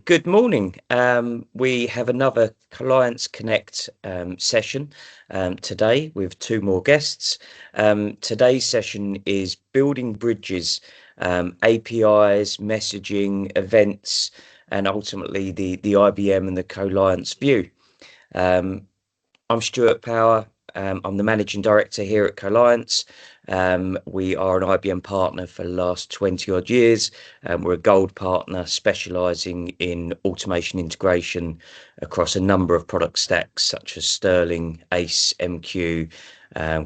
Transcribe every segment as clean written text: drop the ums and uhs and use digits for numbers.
Good morning. We have another Coliance Connect session today with two more guests. Today's session is building bridges, APIs, messaging, events, and ultimately the IBM and the Coliance view. I'm Stuart Power. I'm the Managing Director here at Coliance. We are an IBM partner for the last 20 odd years. We're a gold partner specialising in automation integration across a number of product stacks such as Sterling, ACE, MQ,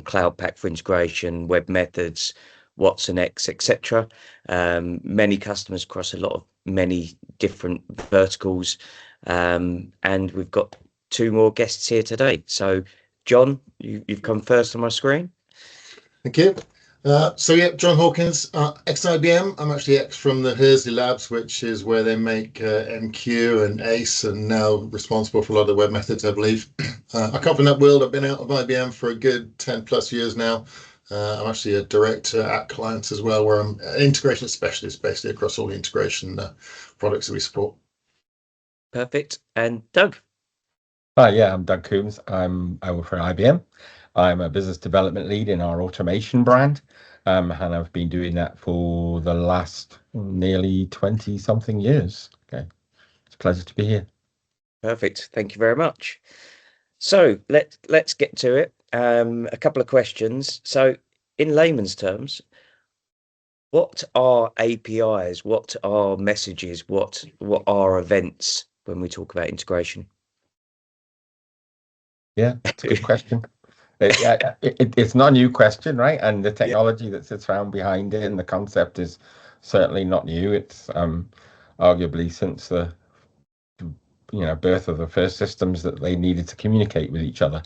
Cloud Pak for integration, web methods, Watson X, etc. Many customers across many different verticals. And we've got two more guests here today. So, John, you've come first on my screen. Thank you. John Hawkins, ex-IBM. I'm actually ex from the Hursley labs, which is where they make MQ and ACE, and now responsible for a lot of the web methods, I believe. I come from that world. I've been out of IBM for a good 10 plus years now. I'm actually a director at Coliance as well, where I'm an integration specialist, basically across all the integration products that we support. Perfect. And Doug? Yeah, I'm Doug Coombs. I work for IBM. I'm a business development lead in our automation brand, and I've been doing that for the last nearly 20 something years. Okay, it's a pleasure to be here. Perfect. Thank you very much. So let's get to it. A couple of questions. So, in layman's terms, what are APIs? What are messages? What are events when we talk about integration? Yeah, that's a good question. It's not a new question, right? And the technology that sits around behind it and the concept is certainly not new. It's arguably since the birth of the first systems that they needed to communicate with each other,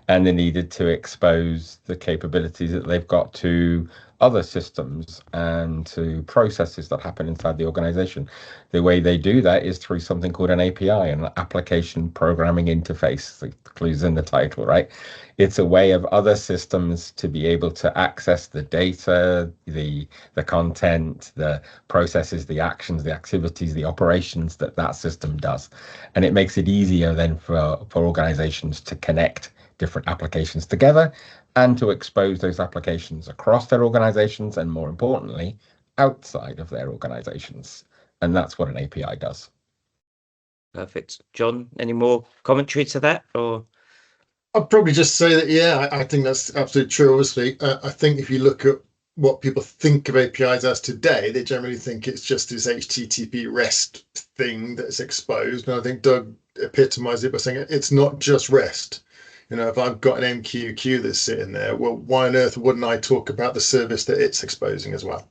and they needed to expose the capabilities that they've got to other systems and to processes that happen inside the organization. The way they do that is through something called an API, an application programming interface. The clue's in the title, right? It's a way of other systems to be able to access the data, the content, the processes, the actions, the activities, the operations that system does. And it makes it easier then for organizations to connect different applications together and to expose those applications across their organizations and, more importantly, outside of their organizations. And that's what an API does. Perfect. John, any more commentary to that? Or I'll probably just say that, yeah, I think that's absolutely true. Obviously, I think if you look at what people think of APIs as today, they generally think it's just this HTTP REST thing that's exposed. And I think Doug epitomized it by saying it's not just REST. If I've got an MQ queue that's sitting there, well, why on earth wouldn't I talk about the service that it's exposing as well?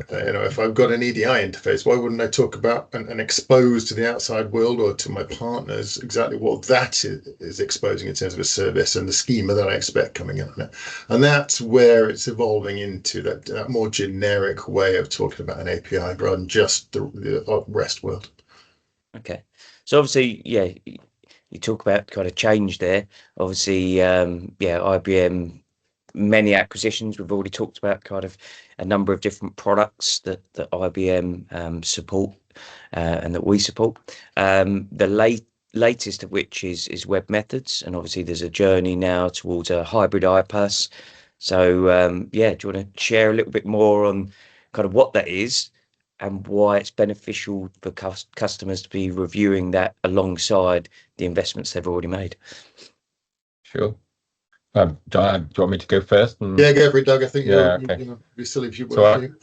If I've got an EDI interface, why wouldn't I talk about and expose to the outside world or to my partners exactly what that is exposing in terms of a service and the schema that I expect coming in on it? And that's where it's evolving into that more generic way of talking about an API rather than just the REST world. Okay. So obviously, yeah, you talk about kind of change there. Obviously, IBM, many acquisitions. We've already talked about kind of a number of different products that IBM support and that we support. The latest of which is web methods, and obviously there's a journey now towards a hybrid iPaaS. So do you want to share a little bit more on kind of what that is and why it's beneficial for customers to be reviewing that alongside the investments they've already made? Sure. John, do you want me to go first? Yeah, go for it, Doug. I think okay. You'd be silly if you weren't.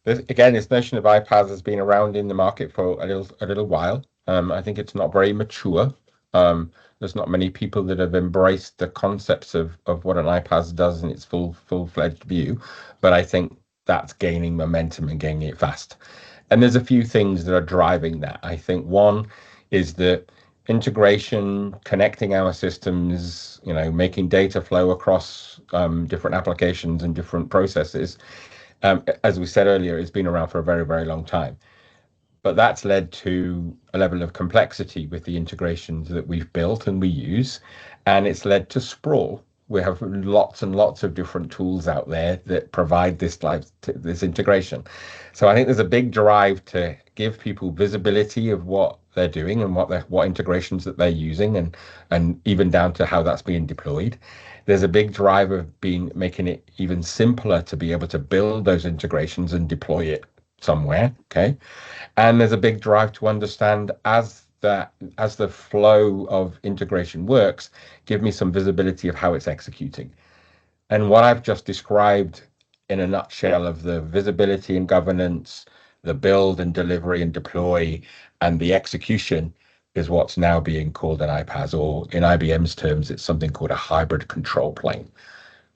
Again, this notion of iPaaS has been around in the market for a little while. I think it's not very mature. There's not many people that have embraced the concepts of what an iPaaS does in its full-fledged view, but I think that's gaining momentum and gaining it fast. And there's a few things that are driving that. I think one is that integration, connecting our systems, making data flow across different applications and different processes. As we said earlier, it's been around for a very, very long time. But that's led to a level of complexity with the integrations that we've built and we use. And it's led to sprawl. We have lots and lots of different tools out there that provide this integration. So I think there's a big drive to give people visibility of what they're doing and what integrations that they're using, and even down to how that's being deployed. There's a big drive of making it even simpler to be able to build those integrations and deploy it somewhere. Okay. And there's a big drive to understand as the flow of integration works, give me some visibility of how it's executing. And what I've just described in a nutshell of the visibility and governance, the build and delivery and deploy, and the execution is what's now being called an iPaaS, or in IBM's terms, it's something called a hybrid control plane.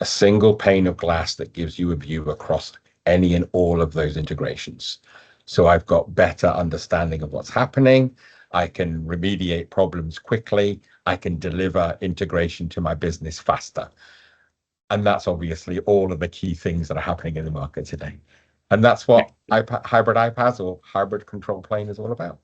A single pane of glass that gives you a view across any and all of those integrations. So I've got better understanding of what's happening. I can remediate problems quickly. I can deliver integration to my business faster. And that's obviously all of the key things that are happening in the market today. And that's what hybrid iPaaS or hybrid control plane is all about.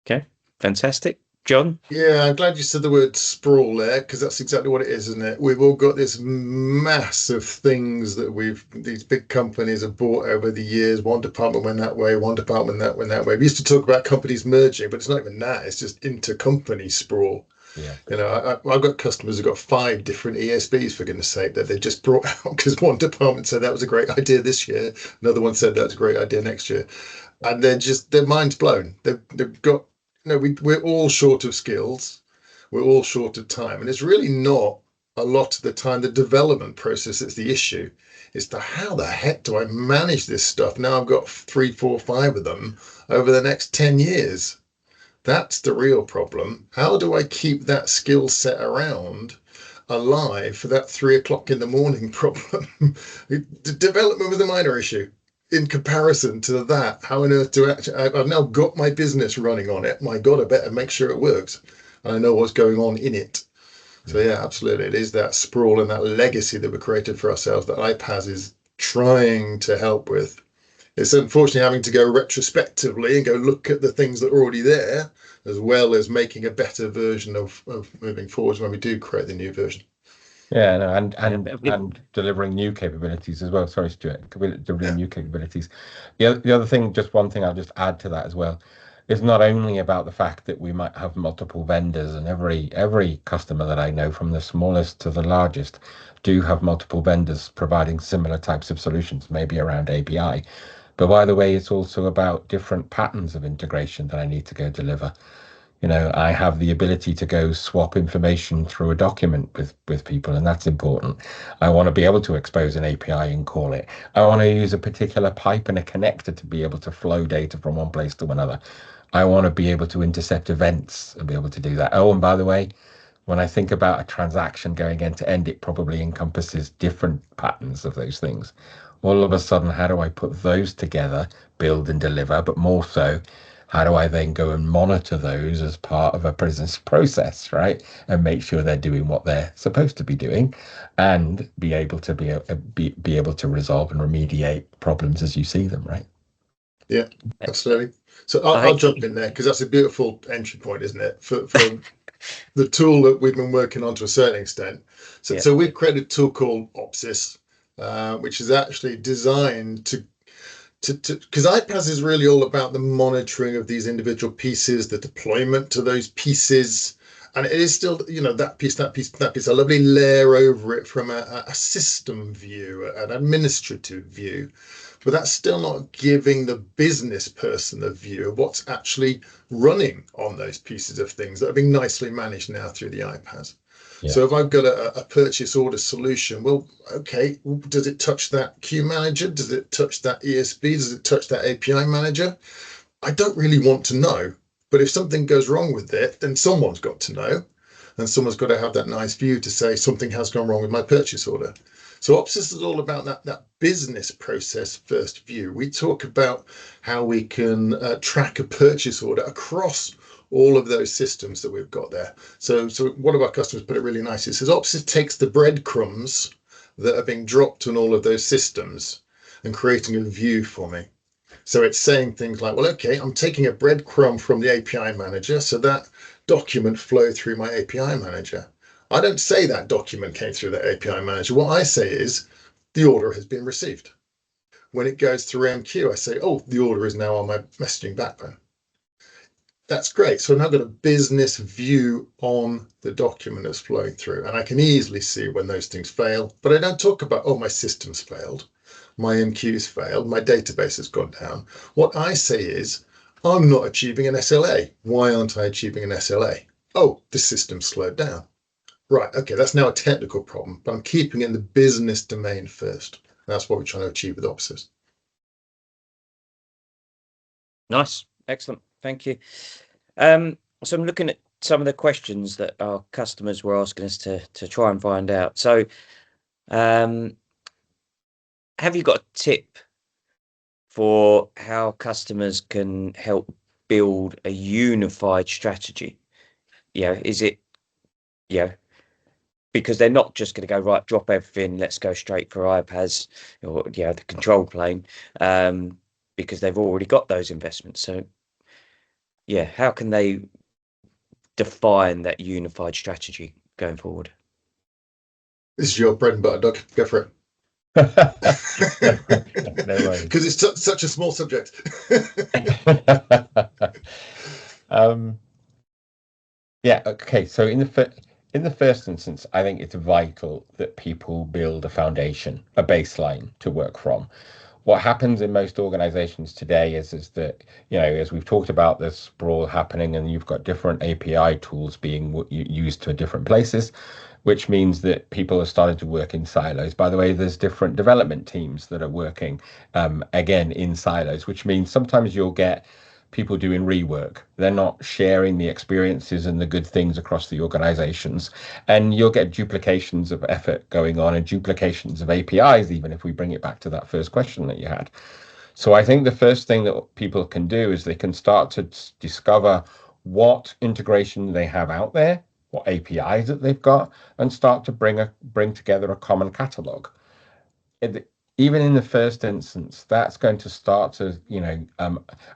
Okay, fantastic. John? Yeah, I'm glad you said the word sprawl there, because that's exactly what it is, isn't it? We've all got this massive things that these big companies have bought over the years. One department went that way, one department went that way. We used to talk about companies merging, but it's not even that. It's just intercompany sprawl. Yeah. I've got customers who've got 5 different ESBs, for goodness sake, that they just brought out because one department said that was a great idea this year. Another one said that's a great idea next year. And their mind's blown. They've got, we're all short of skills. We're all short of time. And it's really not a lot of the time the development process that's the issue. It's how the heck do I manage this stuff? Now I've got 3, 4, 5 of them over the next 10 years. That's the real problem. How do I keep that skill set around alive for that 3 o'clock in the morning problem? The development was a minor issue. In comparison to that, how on earth I've now got my business running on it. My God, I better make sure it works. And I know what's going on in it. So yeah, absolutely. It is that sprawl and that legacy that we created for ourselves that iPaaS is trying to help with. It's unfortunately having to go retrospectively and go look at the things that are already there, as well as making a better version of moving forwards when we do create the new version. Yeah, no, and delivering new capabilities as well. Sorry, Stuart, delivering new capabilities. The other thing, just one thing I'll just add to that as well, is not only about the fact that we might have multiple vendors, and every customer that I know, from the smallest to the largest, do have multiple vendors providing similar types of solutions, maybe around API. But by the way, it's also about different patterns of integration that I need to go deliver. I have the ability to go swap information through a document with people, and that's important. I want to be able to expose an API and call it. I want to use a particular pipe and a connector to be able to flow data from one place to another. I want to be able to intercept events and be able to do that. Oh, and by the way, when I think about a transaction going end to end, it probably encompasses different patterns of those things. All of a sudden, how do I put those together, build and deliver, but more so, how do I then go and monitor those as part of a business process, right? And make sure they're doing what they're supposed to be doing, and be able to be able to resolve and remediate problems as you see them, right? Yeah, absolutely. So I'll jump in there because that's a beautiful entry point, isn't it? For the tool that we've been working on to a certain extent. So we've created a tool called Opsis, which is actually designed to because iPaaS is really all about the monitoring of these individual pieces, the deployment to those pieces, and it is still, that piece, a lovely layer over it from a system view, an administrative view, but that's still not giving the business person a view of what's actually running on those pieces of things that are being nicely managed now through the iPaaS. Yeah. So if I've got a purchase order solution, well, okay, does it touch that queue manager? Does it touch that ESB? Does it touch that API manager? I don't really want to know. But if something goes wrong with it, then someone's got to know. And someone's got to have that nice view to say something has gone wrong with my purchase order. So Opsis is all about that business process first view. We talk about how we can track a purchase order across all of those systems that we've got there. So one of our customers put it really nicely. It says Opsis takes the breadcrumbs that are being dropped on all of those systems and creating a view for me. So it's saying things like, well, okay, I'm taking a breadcrumb from the API manager, so that document flow through my API manager. I don't say that document came through the API manager. What I say is the order has been received. When it goes through MQ, I say, oh, the order is now on my messaging backbone. That's great. So I've now got a business view on the document that's flowing through, and I can easily see when those things fail. But I don't talk about, oh, my system's failed, my MQ's failed, my database has gone down. What I say is, I'm not achieving an SLA. Why aren't I achieving an SLA? Oh, the system slowed down. Right, okay, that's now a technical problem, but I'm keeping it in the business domain first. That's what we're trying to achieve with Opsis. Nice, excellent, thank you. So I'm looking at some of the questions that our customers were asking us to try and find out. So have you got a tip for how customers can help build a unified strategy? Is it, because they're not just going to go, right, drop everything, let's go straight for iPaaS or the control plane, because they've already got those investments. So how can they define that unified strategy going forward? This is your bread and butter, Doug. Go for it. Because it's such a small subject. Okay. So in the first instance, I think it's vital that people build a foundation, a baseline to work from. What happens in most organizations today is that, as we've talked about, there's sprawl happening and you've got different API tools being used to different places, which means that people are starting to work in silos. By the way, there's different development teams that are working, again, in silos, which means sometimes you'll get people doing rework. They're not sharing the experiences and the good things across the organizations. And you'll get duplications of effort going on and duplications of APIs, even if we bring it back to that first question that you had. So I think the first thing that people can do is they can start to discover what integration they have out there, what APIs that they've got, and start to bring together a common catalog. Even in the first instance, that's going to start to,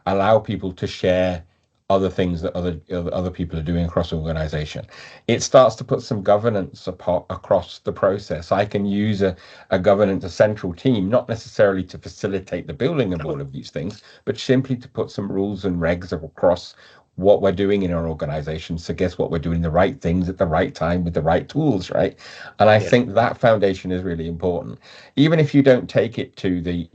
allow people to share other things that other people are doing across the organization. It starts to put some governance across the process. I can use a governance, a central team, not necessarily to facilitate the building of all of these things, but simply to put some rules and regs across what we're doing in our organization. So guess what? We're doing the right things at the right time with the right tools, right? And I think that foundation is really important. Even if you don't take it to the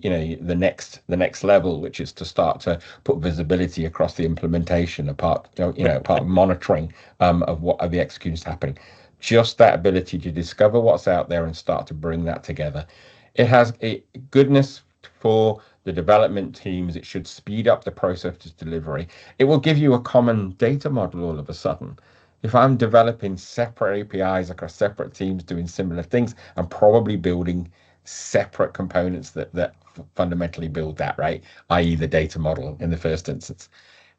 next level, which is to start to put visibility across the implementation, part of monitoring of what are the executions happening, just that ability to discover what's out there and start to bring that together. It has a goodness for the development teams. It should speed up the process of delivery. It will give you a common data model all of a sudden. If I'm developing separate APIs across separate teams doing similar things, I'm probably building separate components that fundamentally build that, right? I.e. the data model in the first instance.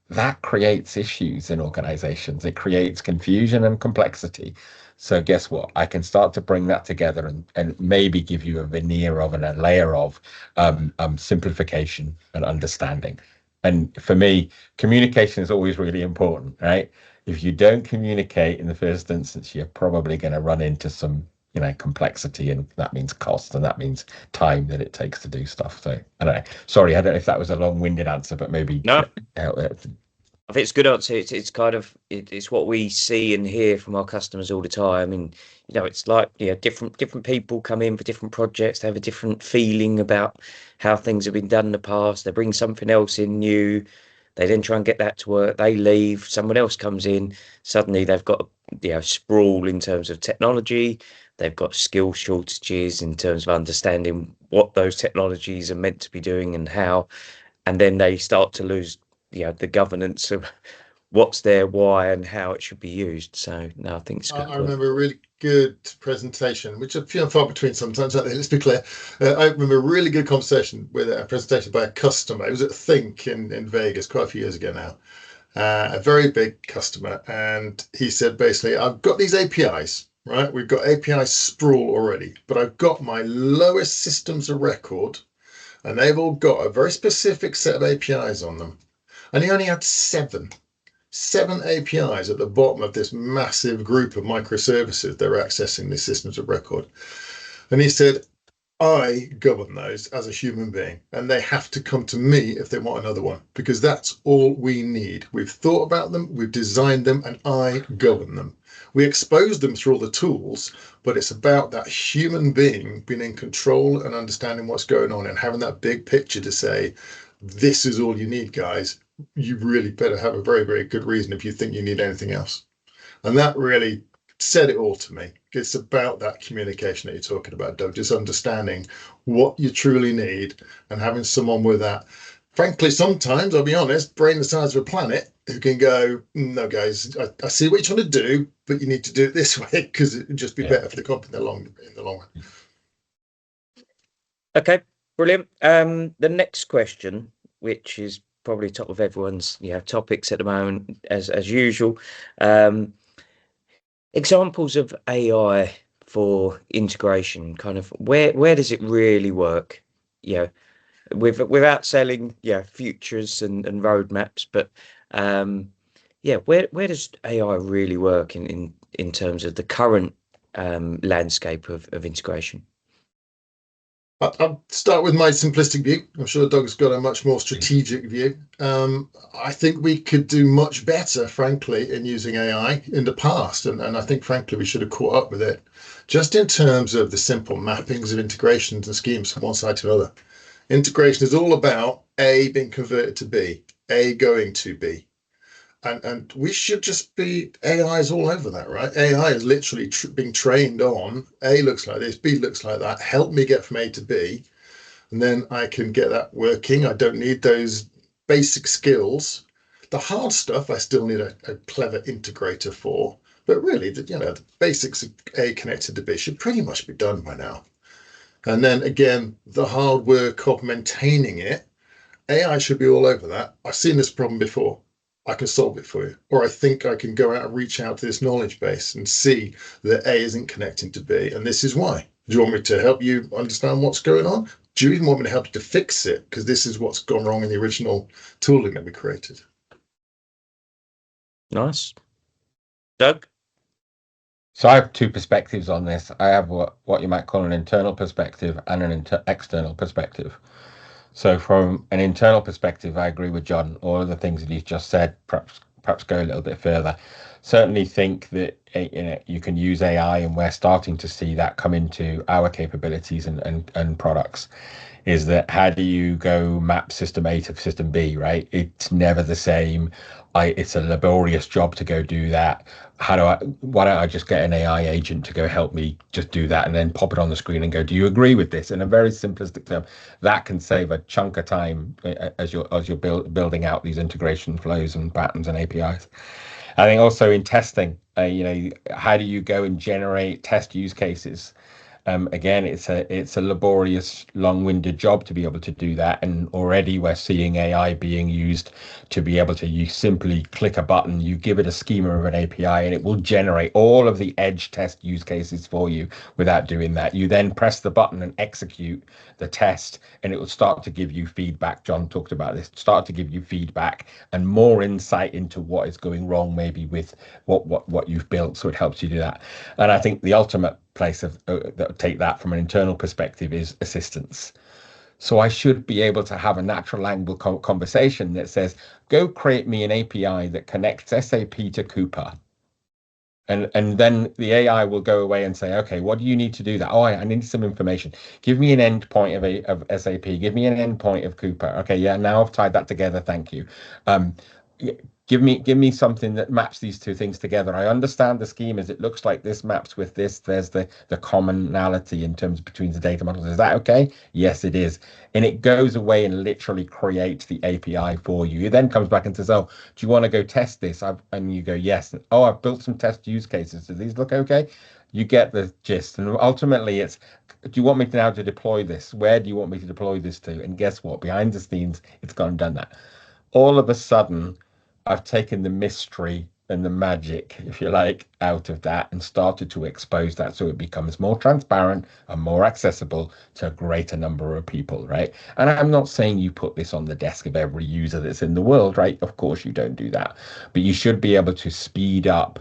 That creates issues in organizations. It creates confusion and complexity. So guess what? I can start to bring that together and maybe give you a veneer of and a layer of simplification and understanding. And for me, communication is always really important, right? If you don't communicate in the first instance, you're probably going to run into some complexity, and that means cost, and that means time that it takes to do stuff. So I don't know. Sorry, I don't know if that was a long-winded answer, but maybe no. I think it's a good answer. It's kind of it's what we see and hear from our customers all the time. And it's like different people come in for different projects. They have a different feeling about how things have been done in the past. They bring something else in new. They then try and get that to work. They leave. Someone else comes in. Suddenly they've got sprawl in terms of technology. They've got skill shortages in terms of understanding what those technologies are meant to be doing and how. And then they start to lose the governance of what's there, why, and how it should be used. So no, I think it's good. I remember a really good presentation, which are few and far between sometimes, aren't they? Let's be clear. I remember a really good conversation with a presentation by a customer. It was at Think in Vegas quite a few years ago now. A very big customer, and he said basically, I've got these APIs, right? We've got API sprawl already, but I've got my lowest systems of record, and they've all got a very specific set of APIs on them. And he only had 7. 7 APIs at the bottom of this massive group of microservices that are accessing these systems of record. And he said, I govern those as a human being, and they have to come to me if they want another one, because that's all we need. We've thought about them, we've designed them, and I govern them. We expose them through all the tools, but it's about that human being being in control and understanding what's going on and having that big picture to say, this is all you need, guys. You really better have a very, very good reason if you think you need anything else. And that really said it all to me. It's about that communication that you're talking about, Doug, just understanding what you truly need and having someone with that. Frankly, sometimes, I'll be honest, brain the size of a planet who can go, no, guys, I see what you're trying to do, but you need to do it this way because it would just be better for the company in the long run. Okay, brilliant. The next question, which is probably top of everyone's topics at the moment, as usual. Examples of AI for integration, kind of where does it really work? Without selling futures and roadmaps, but where does AI really work in terms of the current landscape of integration? I'll start with my simplistic view. I'm sure Doug's got a much more strategic view. I think we could do much better, frankly, in using AI in the past. And I think, frankly, we should have caught up with it just in terms of the simple mappings of integrations and schemes from one side to another. Integration is all about A being converted to B, A going to B. And we should just be, AI is all over that, right? AI is literally being trained on A looks like this, B looks like that. Help me get from A to B. And then I can get that working. I don't need those basic skills. The hard stuff, I still need a clever integrator for. But really, the basics of A connected to B should pretty much be done by now. And then again, the hard work of maintaining it, AI should be all over that. I've seen this problem before. I can solve it for you. Or I think I can go out and reach out to this knowledge base and see that A isn't connecting to B. And this is why. Do you want me to help you understand what's going on? Do you even want me to help you to fix it? Because this is what's gone wrong in the original tooling that we created. Nice. Doug? So I have two perspectives on this. I have what you might call an internal perspective and an external perspective. So from an internal perspective, I agree with John. All of the things that he's just said, perhaps go a little bit further. Certainly think that you can use AI, and we're starting to see that come into our capabilities and products. Is that how do you go map system A to system B, right? It's never the same. It's a laborious job to go do that. Why don't I just get an AI agent to go help me just do that and then pop it on the screen and go, do you agree with this? In a very simplistic term, that can save a chunk of time as you're building out these integration flows and patterns and APIs. I think also in testing, how do you go and generate test use cases? Again, it's a laborious, long-winded job to be able to do that, and already we're seeing AI being used to be able to. You simply click a button, you give it a schema of an API, and it will generate all of the edge test use cases for you without doing that. You then press the button and execute the test, and it will start to give you feedback. John talked about this. Start to give you feedback and more insight into what is going wrong, maybe with what you've built. So it helps you do that. And I think the ultimate place of that take that from an internal perspective is assistance. So I should be able to have a natural language conversation that says, go create me an API that connects SAP to Coupa. And then the AI will go away and say, okay, what do you need to do that? Oh, I need some information. Give me an endpoint of SAP. Give me an endpoint of Coupa. Okay, yeah, now I've tied that together. Thank you. Give me something that maps these two things together. I understand the scheme as it looks like this maps with this. There's the commonality in terms between the data models. Is that okay? Yes, it is. And it goes away and literally creates the API for you. It then comes back and says, oh, do you want to go test this? And you go, yes. Oh, I've built some test use cases. Do these look okay? You get the gist. And ultimately it's, do you want me now to deploy this? Where do you want me to deploy this to? And guess what? Behind the scenes, it's gone and done that. All of a sudden, I've taken the mystery and the magic, if you like, out of that and started to expose that so it becomes more transparent and more accessible to a greater number of people, right? And I'm not saying you put this on the desk of every user that's in the world, right? Of course you don't do that, but you should be able to speed up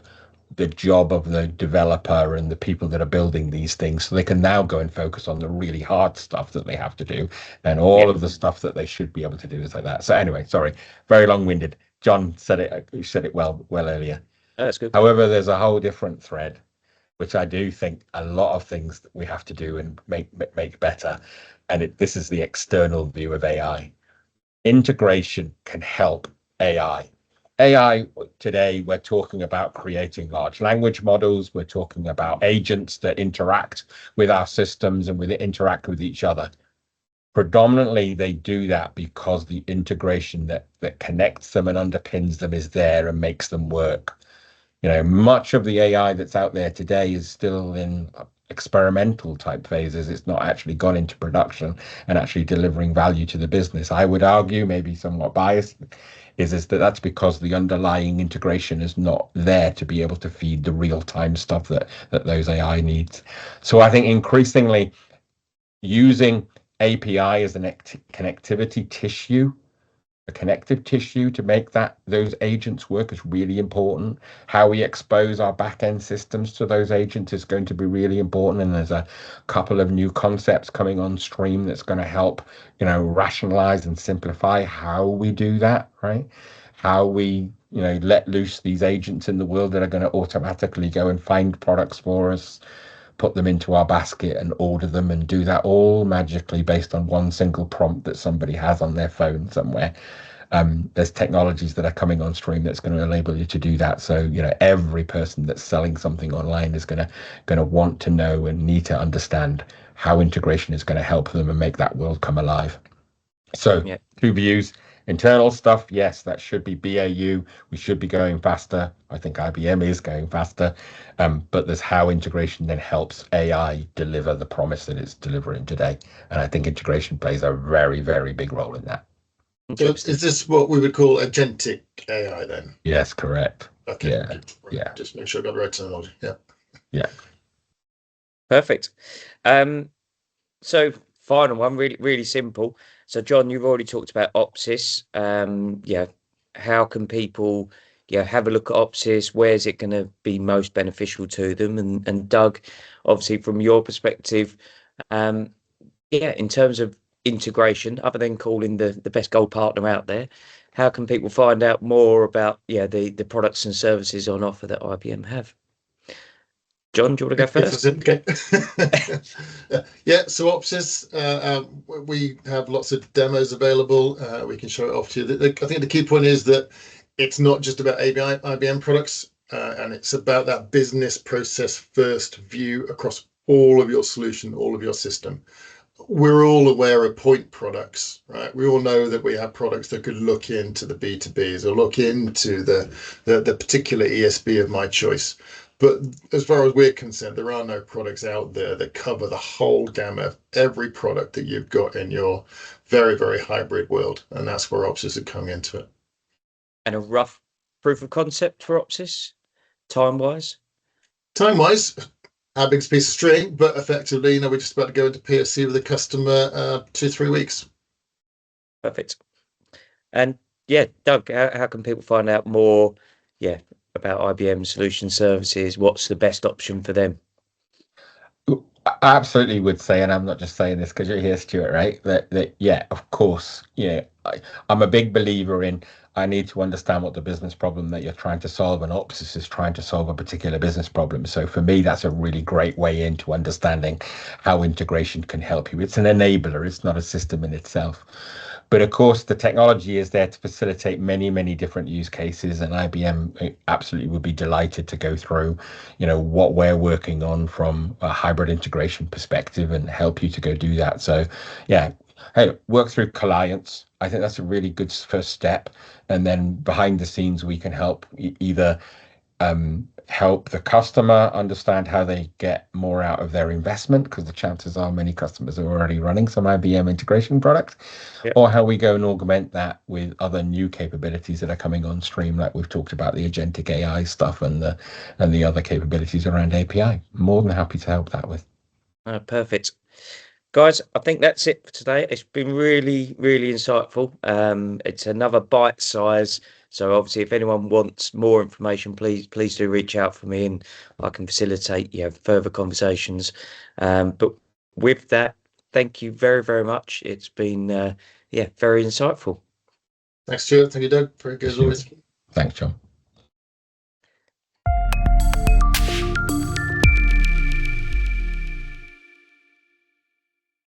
the job of the developer and the people that are building these things so they can now go and focus on the really hard stuff that they have to do, and all of the stuff that they should be able to do is like that. So anyway, sorry, very long-winded. John said it, you said it well earlier. That's good. However, there's a whole different thread, which I do think a lot of things that we have to do and make better. And this is the external view of AI. Integration can help AI. AI today, we're talking about creating large language models. We're talking about agents that interact with our systems and interact with each other. Predominantly, they do that because the integration that connects them and underpins them is there and makes them work. You know, much of the AI that's out there today is still in experimental type phases. It's not actually gone into production and actually delivering value to the business. I would argue, maybe somewhat biased, is that that's because the underlying integration is not there to be able to feed the real-time stuff that those AI needs. So I think increasingly using API as a connectivity tissue, a connective tissue to make those agents work is really important. How we expose our back-end systems to those agents is going to be really important. And there's a couple of new concepts coming on stream that's going to help, rationalize and simplify how we do that, right? How we, let loose these agents in the world that are going to automatically go and find products for us, put them into our basket and order them, and do that all magically based on one single prompt that somebody has on their phone somewhere. There's technologies that are coming on stream that's going to enable you to do that. So, every person that's selling something online is going to want to know and need to understand how integration is going to help them and make that world come alive. So, two views. Internal stuff, yes, that should be BAU. We should be going faster. I think IBM is going faster. But there's how integration then helps AI deliver the promise that it's delivering today. And I think integration plays a very, very big role in that. So is this what we would call agentic AI then? Yes, correct. Okay. Yeah. Yeah. Just make sure I got the right terminology. Yeah. Yeah. Perfect. So final one, really, really simple. So John, you've already talked about Opsis. How can people have a look at Opsis? Where's it going to be most beneficial to them? And Doug, obviously from your perspective, in terms of integration, other than calling the best gold partner out there, how can people find out more about the products and services on offer that IBM have? John, do you want to go first? Okay. So Opsis, we have lots of demos available. We can show it off to you. I think the key point is that it's not just about IBM products, and it's about that business process first view across all of your solution, all of your system. We're all aware of point products, right? We all know that we have products that could look into the B2Bs or look into the particular ESB of my choice. But as far as we're concerned, there are no products out there that cover the whole gamut of every product that you've got in your very, very hybrid world. And that's where Opsis would come into it. And a rough proof of concept for Opsis, time-wise? Time-wise, our biggest piece of string, but effectively, we're just about to go into POC with a customer 2-3 weeks. Perfect. And Doug, how can people find out more about IBM solution services? What's the best option for them? I absolutely would say, and I'm not just saying this because you're here, Stuart, right? That of course, I'm a big believer in I need to understand what the business problem that you're trying to solve, and Opsis is trying to solve a particular business problem. So for me, that's a really great way into understanding how integration can help you. It's an enabler. It's not a system in itself. But of course, the technology is there to facilitate many, many different use cases, and IBM absolutely would be delighted to go through, what we're working on from a hybrid integration perspective and help you to go do that. So, work through Coliance. I think that's a really good first step. And then behind the scenes, we can help either help the customer understand how they get more out of their investment, because the chances are many customers are already running some IBM integration product, or how we go and augment that with other new capabilities that are coming on stream, like we've talked about the agentic AI stuff and the other capabilities around API. More than happy to help that with. Perfect. Guys, I think that's it for today. It's been really, really insightful. It's another bite size. So obviously, if anyone wants more information, please do reach out for me, and I can facilitate further conversations. But with that, thank you very, very much. It's been very insightful. Thanks, Stuart. Thank you, Doug. Very good as always. Thanks, John.